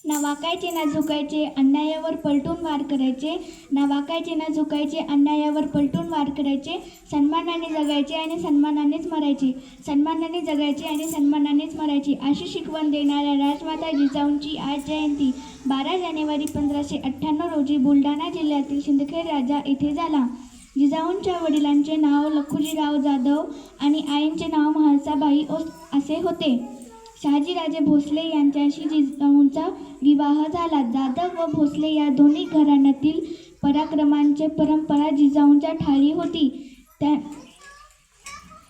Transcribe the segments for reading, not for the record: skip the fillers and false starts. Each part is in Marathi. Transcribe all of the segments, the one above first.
ना वाकायचे ना झुकायचे, अन्यायावर पलटून वार करायचे. ना वाकायचे ना झुकायचे, अन्यायावर पलटून वार करायचे. सन्मानाने जगायचे आणि सन्मानानेच मरायचे. सन्मानाने जगायचे आणि सन्मानानेच मरायचे. अशी शिकवण देणाऱ्या राजमाता जिजाऊंची आज जयंती 12 जानेवारी 1598 रोजी बुलढाणा जिल्ह्यातील शिंदखेड राजा येथे झाला. जिजाऊंच्या वडिलांचे नाव लखुजीराव जाधव आणि आईंचे नाव म्हाळसाबाई असे होते. शहाजीराजे भोसले यांच्याशी जिजाऊंचा विवाह झाला. जाधव व भोसले या दोन्ही घराण्यातील पराक्रमांची परंपरा जिजाऊंच्या ठायी होती.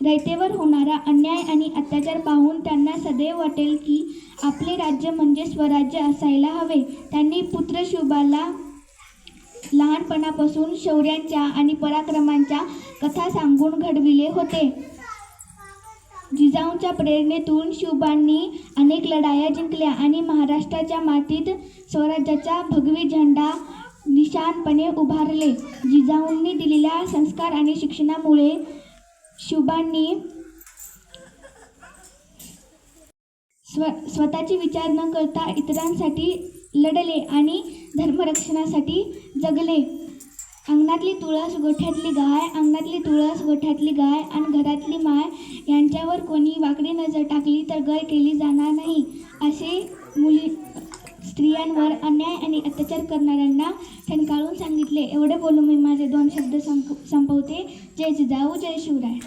रयतेवर होणारा अन्याय आणि अत्याचार पाहून त्यांना सदैव वाटेल की आपले राज्य म्हणजे स्वराज्य असायला हवे. त्यांनी पुत्र शिवबाला लहानपणापासून शौर्यांच्या आणि पराक्रमांच्या कथा सांगून घडविले होते. जिजाऊंच्या प्रेरणेतून शिवबांनी अनेक लढाया जिंकल्या आणि महाराष्ट्राच्या मातीत स्वराज्याचा भगवी झेंडा निशानपणे उभारले. जिजाऊंनी दिलेल्या संस्कार आणि शिक्षणामुळे शिवबांनी स्वतःचे विचार न करता इतरांसाठी लढले आणि धर्मरक्षणासाठी जगले. अंगणातली तुळस गोठ्यातली गाय, अंगणातली तुळस गोठ्यातली गाय आणि घरातली माय यांच्यावर कोणी वाकडी नजर टाकली तर गय केली जाणार नाही, असे स्त्रियांवर अन्याय आणि अत्याचार करणाऱ्यांना ठणकावून सांगितले. एवढे बोलून मी माझे 2 शब्द संपवते. जय जिजाऊ, जय शिवराय.